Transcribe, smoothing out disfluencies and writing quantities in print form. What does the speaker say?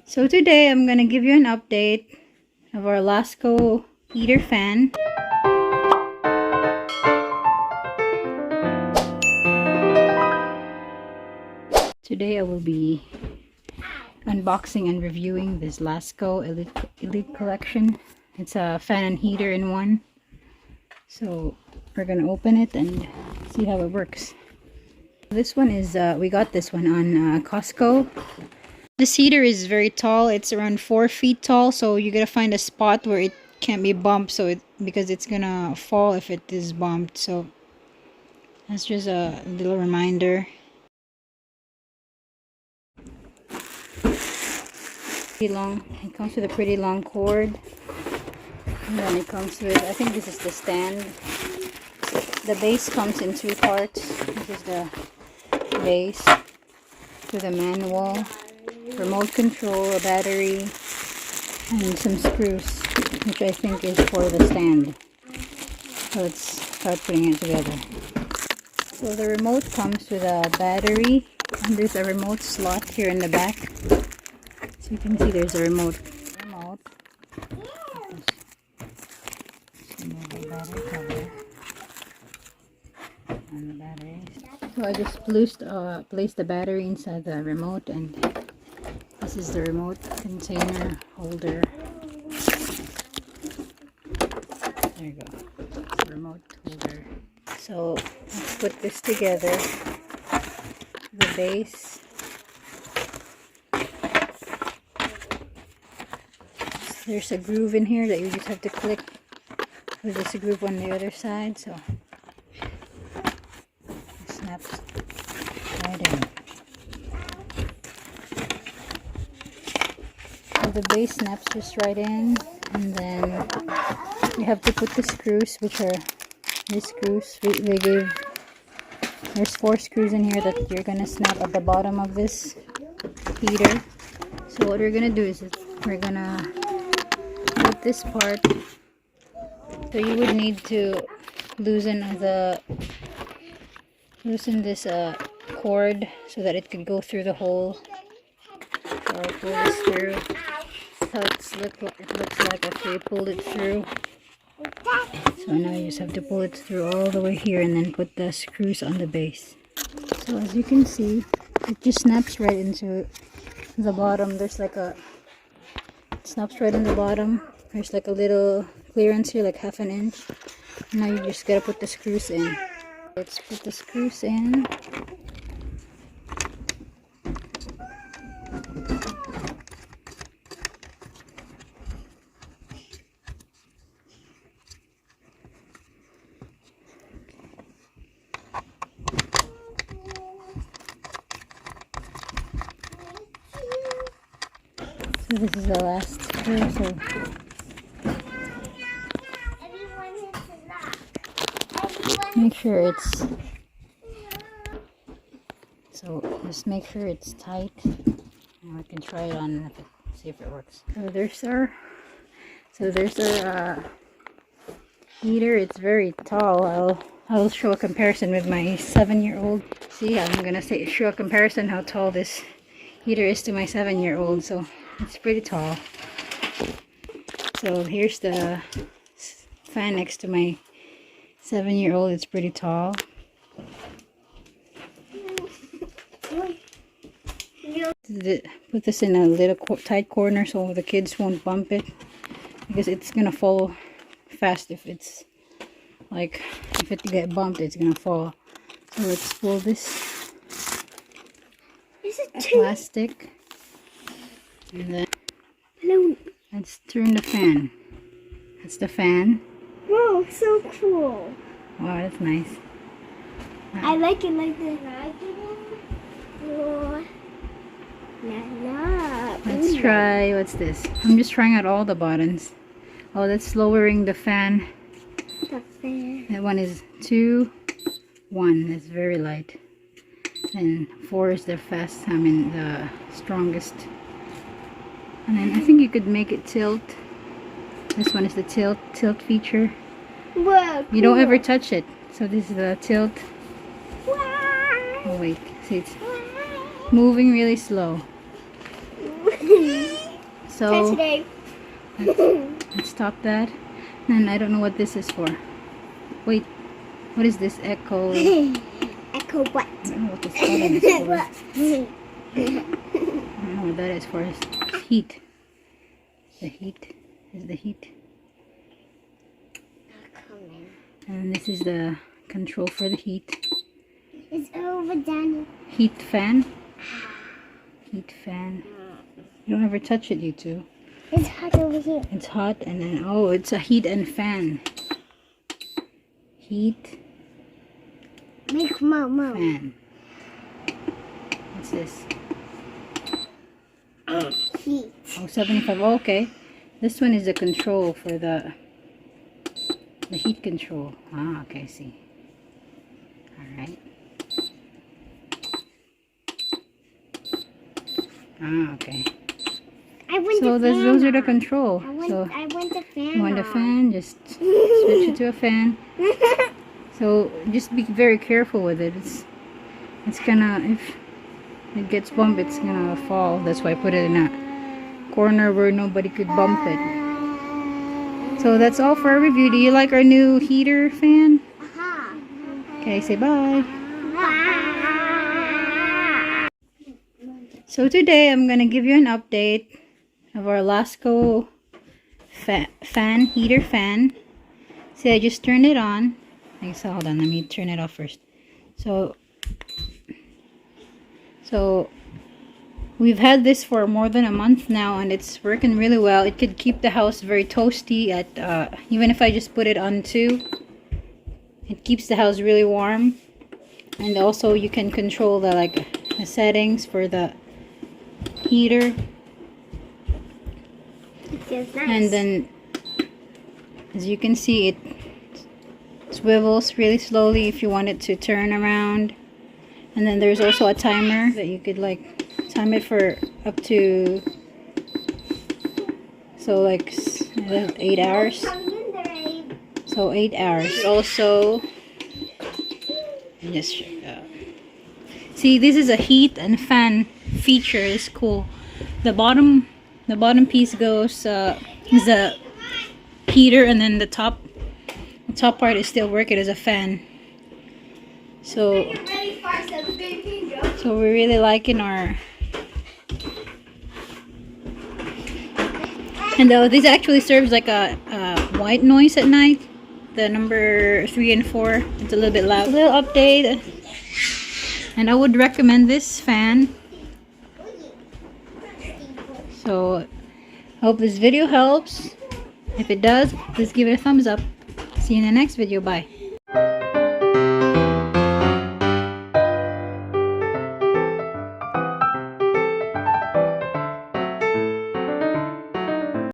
So today I'm gonna give you an update of our Lasko heater fan. Today I will be unboxing and reviewing this Lasko Elite Collection. It's a fan and heater in one. So we're gonna open it and see how it works. This one is, we got this one on Costco. This heater is very tall. It's around 4 feet tall, so you gotta find a spot where it can't be bumped, because it's gonna fall if it is bumped. So that's just a little reminder. Pretty long. It comes with a pretty long cord, and then it comes with, I think this is the stand. The base comes in 2 parts. This is the base with a manual, remote control, a battery, and some screws, which I think is for the stand. So let's start putting it together. So the remote comes with a battery, and there's a remote slot here in the back. So you can see there's a remote. Battery cover and the batteries. So I just placed the battery inside the remote, and this is the remote container holder. There you go. It's the remote holder. So let's put this together. The base. There's a groove in here that you just have to click. There's just a groove on the other side, so it snaps right in. So the base snaps just right in, and then you have to put the screws, which are these screws. There's 4 screws in here that you're gonna snap at the bottom of this heater. So what we're gonna do is we're gonna put this part. So you would need to loosen this cord so that it could go through the hole. So I'll pull this through. That's how it looks like after you pulled it through. So now you just have to pull it through all the way here and then put the screws on the base. So as you can see, it just snaps right into the bottom. It snaps right in the bottom. There's like a little clearance here, like 1/2 inch. Now you just gotta put the screws in. Let's put the screws in. So this is the last screw. So make sure it's, just make sure it's tight. Now we can try it on, see if it works. So there's our heater. It's very tall. I'll show a comparison with my 7-year-old. See, I'm gonna show a comparison how tall this heater is to my 7-year-old. So it's pretty tall. So here's the fan next to my 7-year-old. It's pretty tall. Put this in a little tight corner so the kids won't bump it, because it's gonna fall fast if it get bumped. It's gonna fall. So let's pull this plastic, and then let's turn the fan. That's the fan. Whoa, so cool. Wow, that's nice. I like it like this. Let's try, what's this? I'm just trying out all the buttons. Oh, that's lowering the fan. The fan. That one is 2, 1. That's very light. And 4 is the the strongest. And then I think you could make it tilt. This one is the tilt feature. Whoa, You don't ever touch it. So this is the tilt. Wow. Oh wait, see, it's moving really slow. So today. let's stop that. And I don't know what this is for. Wait, what is this echo? Echo what? I don't know what this button is for. I don't know what that is for. It's heat. The heat is the heat. And this is the control for the heat. It's over, Danny. Heat fan. Heat fan. You don't ever touch it, you two. It's hot over here. It's hot, and then oh, it's a heat and fan. Heat Make mom. fan. What's this? Heat. Oh, 75. Oh, okay. This one is the control for the heat control. Ah, okay, I see. Alright. Ah, okay. So those are the control. I want the fan. You want a fan? Just switch it to a fan. So just be very careful with it. It's gonna, if it gets bumped, it's gonna fall. That's why I put it in a corner where nobody could bump it. So that's all for our review. Do you like our new heater fan? Okay, say bye. So today I'm gonna give you an update of our Lasko heater fan. See, I just turned it on. So hold on, let me turn it off first. So we've had this for more than a month now, and it's working really well. It could keep the house very toasty at even if I just put it on 2. It keeps the house really warm. And also you can control the the settings for the heater. Nice. And then as you can see, it swivels really slowly if you want it to turn around. And then there's also a timer that you could time it for up to 8 hours. So 8 hours. Also, just see, this is a heat and fan feature. It's cool. The bottom piece goes is a heater, and then the top part is still working as a fan. So we're really liking our. And though this actually serves like a white noise at night. The number 3 and 4, it's a little bit loud. A little update, and I would recommend this fan. So I hope this video helps. If it does, please give it a thumbs up. See you in the next video. Bye.